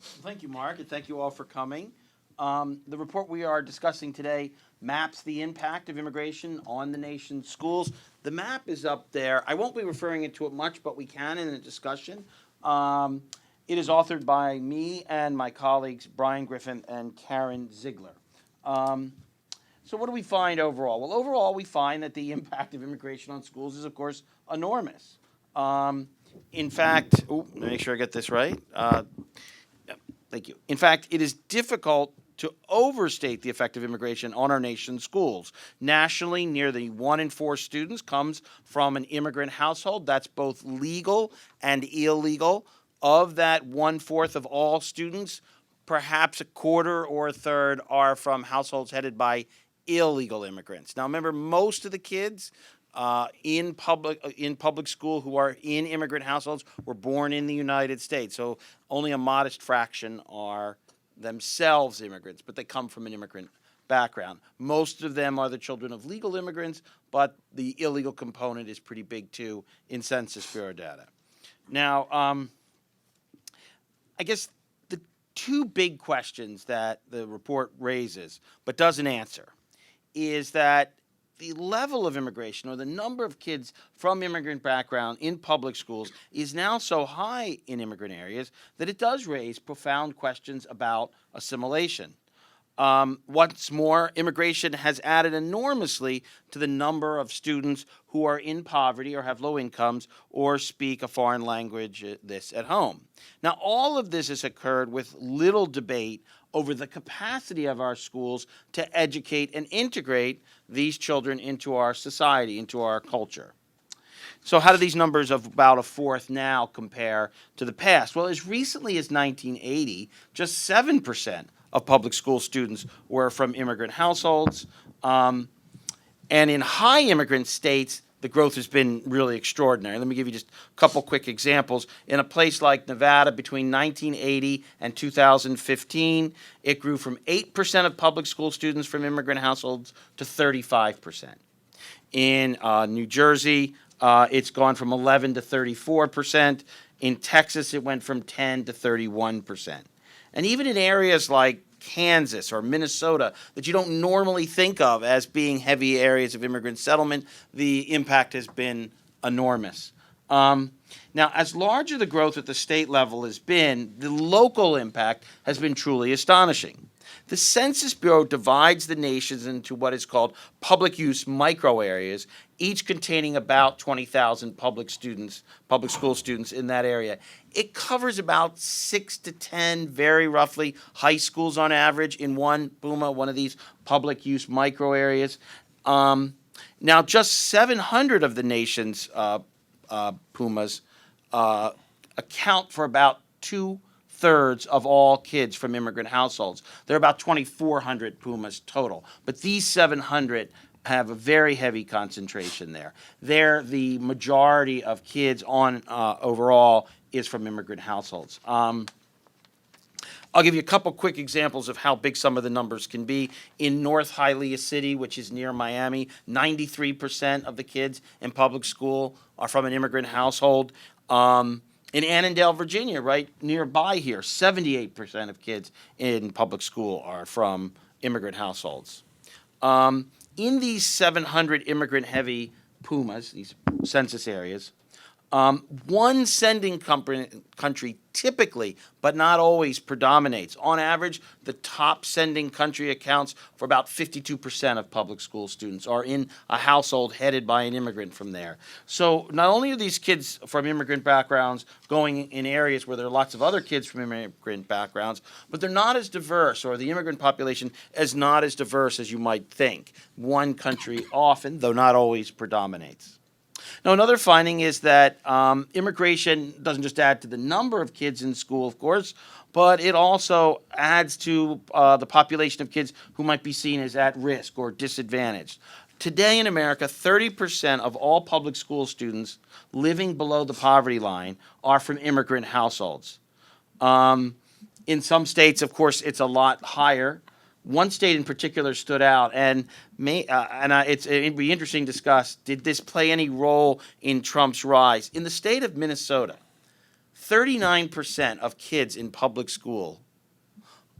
Thank you, Mark, and thank you all for coming. The report we are discussing today maps the impact of immigration on the nation's schools. The map is up there. I won't be referring to it much, but we can in a discussion. It is authored by me and my colleagues Brian Griffin and Karen Ziegler. Um, so, what do we find overall? Well, overall, we find that the impact of immigration on schools is, of course, enormous. Um, in fact, make sure I get this right. Thank you. In fact, it is difficult to overstate the effect of immigration on our nation's schools. Nationally, nearly 1 in 4 students comes from an immigrant household. That's both legal and illegal. Of that 1/4 of all students, perhaps a quarter or a third are from households headed by illegal immigrants. Now, remember, most of the kids in public school who are in immigrant households were born in the United States. So only a modest fraction are themselves immigrants, but they come from an immigrant background. Most of them are the children of legal immigrants, but the illegal component is pretty big too in Census Bureau data. Now, I guess the two big questions that the report raises but doesn't answer is that the level of immigration or the number of kids from immigrant background in public schools is now so high in immigrant areas that it does raise profound questions about assimilation. What's more, immigration has added enormously to the number of students who are in poverty or have low incomes or speak a foreign language this at home. Now, all of this has occurred with little debate over the capacity of our schools to educate and integrate these children into our society, into our culture. So, how do these numbers of about a fourth now compare to the past? Well, as recently as 1980, just 7% of public school students were from immigrant households. And in high immigrant states, the growth has been really extraordinary. Let me give you just a couple quick examples. In a place like Nevada, between 1980 and 2015, it grew from 8% of public school students from immigrant households to 35%. In New Jersey, it's gone from 11 to 34%. In Texas, it went from 10 to 31%. And even in areas like Kansas or Minnesota that you don't normally think of as being heavy areas of immigrant settlement, the impact has been enormous. Now, as large as the growth at the state level has been, the local impact has been truly astonishing. The Census Bureau divides the nations into what is called public use micro areas, each containing about 20,000 public school students in that area. It covers about 6 to 10, very roughly, high schools on average in one of these public use micro areas. Now, just 700 of the nation's Pumas account for about 2/3 of all kids from immigrant households. There are about 2,400 Pumas total, but these 700 have a very heavy concentration there. There, the majority of kids on overall is from immigrant households. I'll give you a couple quick examples of how big some of the numbers can be. In North Hialeah City, which is near Miami, 93% of the kids in public school are from an immigrant household. In Annandale, Virginia, right nearby here, 78% of kids in public school are from immigrant households. In these 700 immigrant-heavy Pumas, these census areas, one sending country typically, but not always, predominates. On average, the top sending country accounts for about 52% of public school students are in a household headed by an immigrant from there. So not only are these kids from immigrant backgrounds going in areas where there are lots of other kids from immigrant backgrounds, but they're not as diverse, or the immigrant population is not as diverse as you might think. One country often, though not always, predominates. Now, another finding is that immigration doesn't just add to the number of kids in school, of course, but it also adds to the population of kids who might be seen as at risk or disadvantaged. Today in America, 30% of all public school students living below the poverty line are from immigrant households. In some states, of course, it's a lot higher. One state in particular stood out, and it'd be interesting to discuss, did this play any role in Trump's rise? In the state of Minnesota, 39% of kids in public school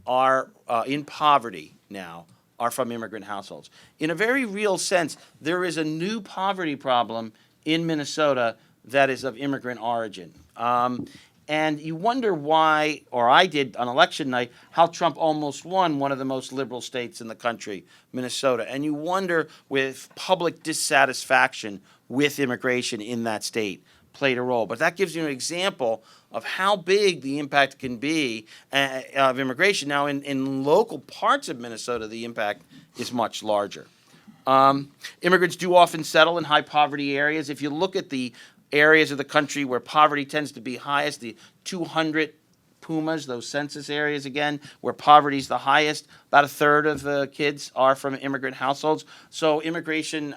are in poverty now are from immigrant households. In a very real sense, there is a new poverty problem in Minnesota that is of immigrant origin. And you wonder why, or I did on election night, how Trump almost won one of the most liberal states in the country, Minnesota. And you wonder with public dissatisfaction with immigration in that state played a role. But that gives you an example of how big the impact can be of immigration. Now, in local parts of Minnesota, the impact is much larger. Immigrants do often settle in high poverty areas. If you look at the areas of the country where poverty tends to be highest, the 200 Pumas, those census areas again, where poverty is the highest, about a third of the kids are from immigrant households. So immigration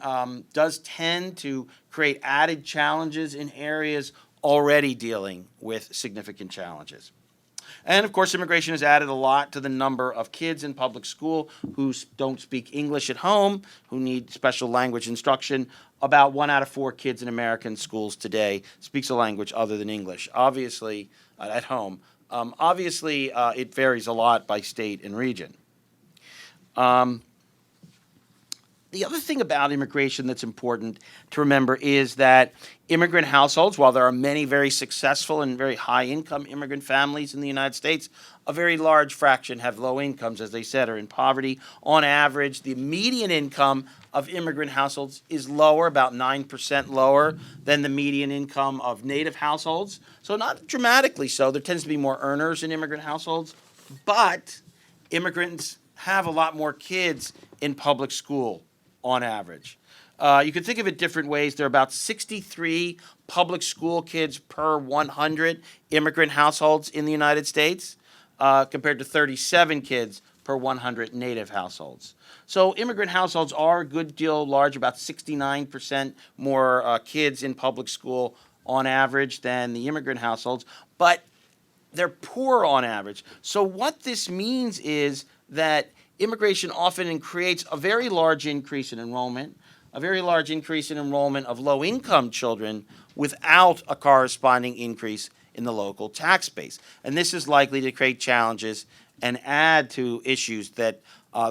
does tend to create added challenges in areas already dealing with significant challenges. And of course, immigration has added a lot to the number of kids in public school who don't speak English at home, who need special language instruction. About 1 out of 4 kids in American schools today speaks a language other than English, obviously, at home. Obviously, it varies a lot by state and region. The other thing about immigration that's important to remember is that immigrant households, while there are many very successful and very high-income immigrant families in the United States, a very large fraction have low incomes, as they said, are in poverty. On average, the median income of immigrant households is lower, about 9% lower than the median income of native households. So not dramatically so. There tends to be more earners in immigrant households, but immigrants have a lot more kids in public school on average. You can think of it different ways. There are about 63 public school kids per 100 immigrant households in the United States, compared to 37 kids per 100 native households. So immigrant households are a good deal larger, about 69% more kids in public school on average than the immigrant households, but they're poor on average. So what this means is that immigration often creates a very large increase in enrollment, a very large increase in enrollment of low-income children without a corresponding increase in the local tax base. And this is likely to create challenges and add to issues that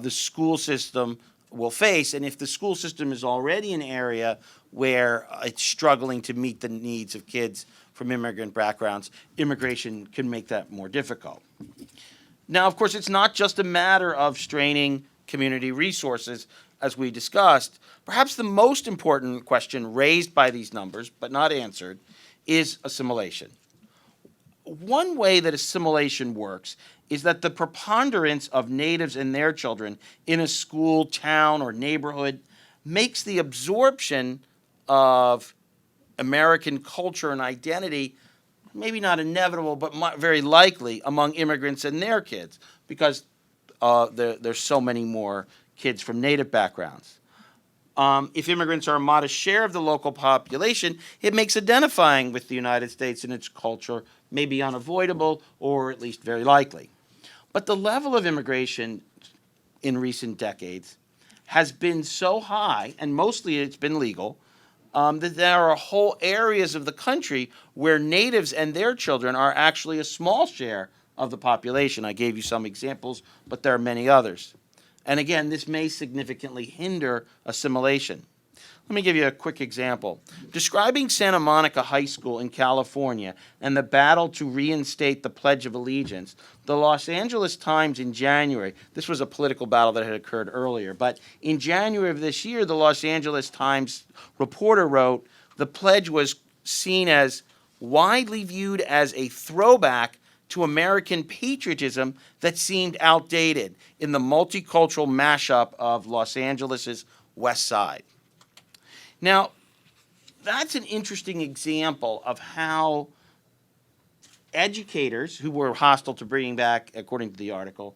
the school system will face. And if the school system is already an area where it's struggling to meet the needs of kids from immigrant backgrounds, immigration can make that more difficult. Now, of course, it's not just a matter of straining community resources, as we discussed. Perhaps the most important question raised by these numbers, but not answered, is assimilation. One way that assimilation works is that the preponderance of natives and their children in a school, town, or neighborhood makes the absorption of American culture and identity maybe not inevitable, but very likely among immigrants and their kids, because there's so many more kids from native backgrounds. If immigrants are a modest share of the local population, it makes identifying with the United States and its culture maybe unavoidable, or at least very likely. But the level of immigration in recent decades has been so high, and mostly it's been legal, that there are whole areas of the country where natives and their children are actually a small share of the population. I gave you some examples, but there are many others. And again, this may significantly hinder assimilation. Let me give you a quick example. Describing Santa Monica High School in California and the battle to reinstate the Pledge of Allegiance, the Los Angeles Times in January, this was a political battle that had occurred earlier, but in January of this year, the Los Angeles Times reporter wrote, the pledge was seen as widely viewed as a throwback to American patriotism that seemed outdated in the multicultural mashup of Los Angeles' West Side. Now, that's an interesting example of how educators who were hostile to bringing back, according to the article,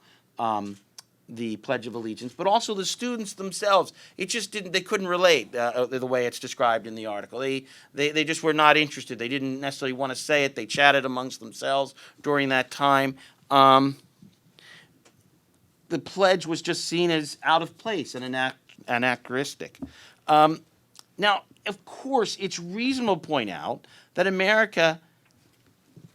the Pledge of Allegiance, but also the students themselves, they couldn't relate the way it's described in the article. They just were not interested. They didn't necessarily want to say it. They chatted amongst themselves during that time. The pledge was just seen as out of place and anachronistic. Now, of course, it's reasonable to point out that America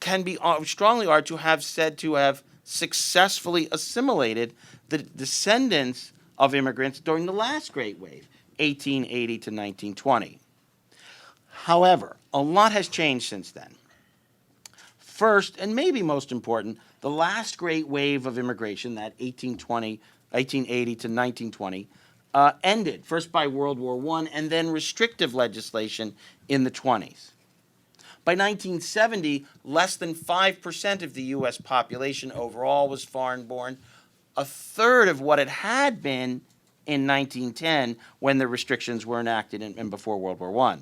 can be strongly argued to have said to have successfully assimilated the descendants of immigrants during the last Great Wave, 1880 to 1920. However, a lot has changed since then. First, and maybe most important, the last great wave of immigration, that 1880 to 1920, ended, first by World War I and then restrictive legislation in the 20s. By 1970, less than 5% of the U.S. population overall was foreign-born, a third of what it had been in 1910 when the restrictions were enacted and before World War I.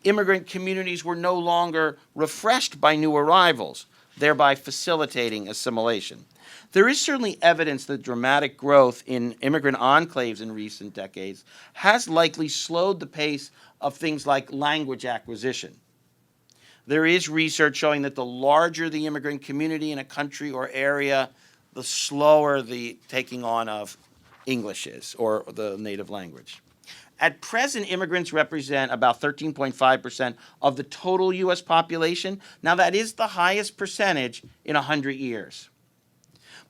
Immigrant communities were no longer refreshed by new arrivals, thereby facilitating assimilation. There is certainly evidence that dramatic growth in immigrant enclaves in recent decades has likely slowed the pace of things like language acquisition. There is research showing that the larger the immigrant community in a country or area, the slower the taking on of English is, or the native language. At present, immigrants represent about 13.5% of the total U.S. population. Now, that is the highest percentage in 100 years.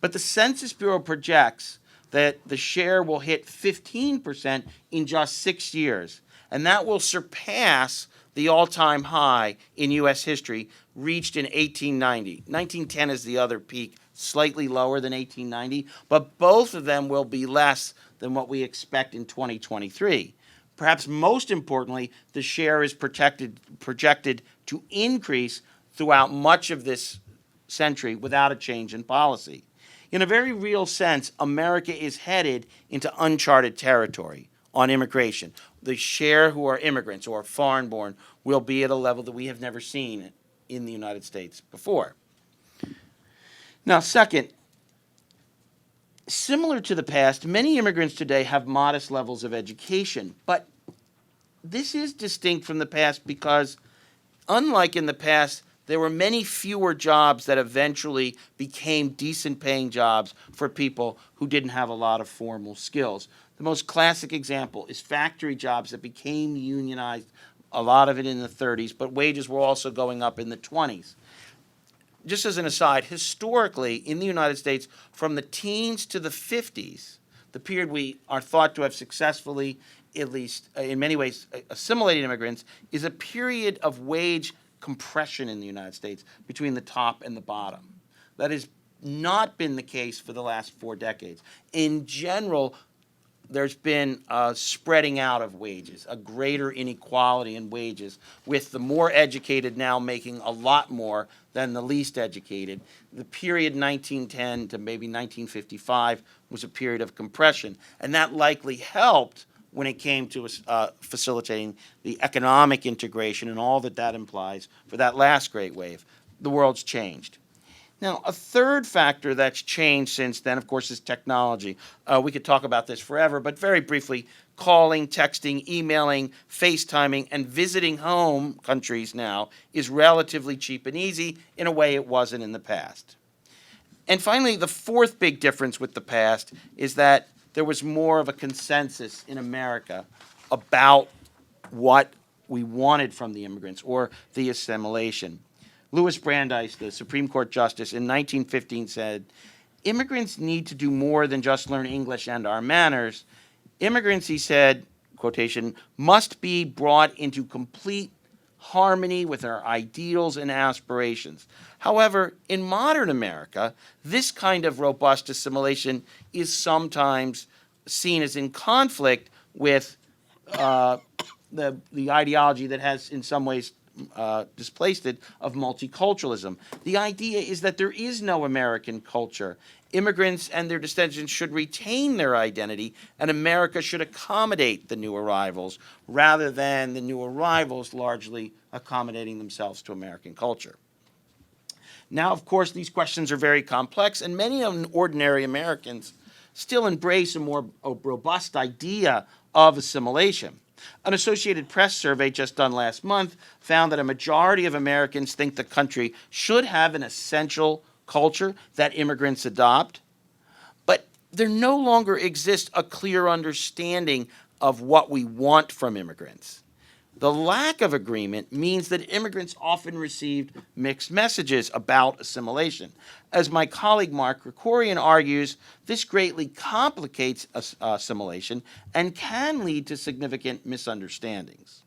But the Census Bureau projects that the share will hit 15% in just 6 years, and that will surpass the all-time high in U.S. history reached in 1890. 1910 is the other peak, slightly lower than 1890, but both of them will be less than what we expect in 2023. Perhaps most importantly, the share is projected to increase throughout much of this century without a change in policy. In a very real sense, America is headed into uncharted territory on immigration. The share who are immigrants or foreign-born will be at a level that we have never seen in the United States before. Now, second, similar to the past, many immigrants today have modest levels of education, but this is distinct from the past because, unlike in the past, there were many fewer jobs that eventually became decent-paying jobs for people who didn't have a lot of formal skills. The most classic example is factory jobs that became unionized, a lot of it in the 30s, but wages were also going up in the 20s. Just as an aside, historically in the United States, from the teens to the 50s, the period we are thought to have successfully, at least in many ways, assimilated immigrants, is a period of wage compression in the United States between the top and the bottom. That has not been the case for the last 4 decades. In general, there's been a spreading out of wages, a greater inequality in wages, with the more educated now making a lot more than the least educated. The period 1910 to maybe 1955 was a period of compression, and that likely helped when it came to facilitating the economic integration and all that that implies for that last great wave. The world's changed. Now, a third factor that's changed since then, of course, is technology. We could talk about this forever, but very briefly, calling, texting, emailing, FaceTiming, and visiting home countries now is relatively cheap and easy in a way it wasn't in the past. And finally, the fourth big difference with the past is that there was more of a consensus in America about what we wanted from the immigrants or the assimilation. Louis Brandeis, the Supreme Court Justice, in 1915 said, "Immigrants need to do more than just learn English and our manners. Immigrants," he said, quotation, "must be brought into complete harmony with our ideals and aspirations." However, in modern America, this kind of robust assimilation is sometimes seen as in conflict with the ideology that has in some ways displaced it of multiculturalism. The idea is that there is no American culture. Immigrants and their descendants should retain their identity, and America should accommodate the new arrivals rather than the new arrivals largely accommodating themselves to American culture. Now, of course, these questions are very complex, and many ordinary Americans still embrace a more robust idea of assimilation. An Associated Press survey just done last month found that a majority of Americans think the country should have an essential culture that immigrants adopt, but there no longer exists a clear understanding of what we want from immigrants. The lack of agreement means that immigrants often received mixed messages about assimilation. As my colleague Mark Krikorian argues, this greatly complicates assimilation and can lead to significant misunderstandings.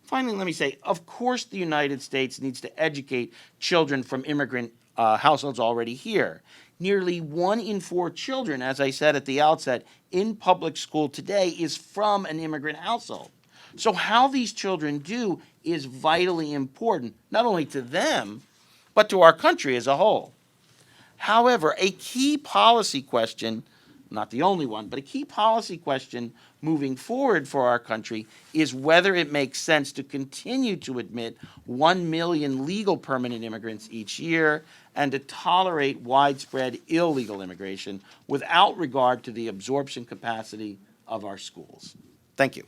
Finally, let me say, of course, the United States needs to educate children from immigrant households already here. Nearly 1 in 4 children, as I said at the outset, in public school today is from an immigrant household. So how these children do is vitally important, not only to them, but to our country as a whole. However, a key policy question, not the only one, but a key policy question moving forward for our country is whether it makes sense to continue to admit 1 million legal permanent immigrants each year and to tolerate widespread illegal immigration without regard to the absorption capacity of our schools. Thank you.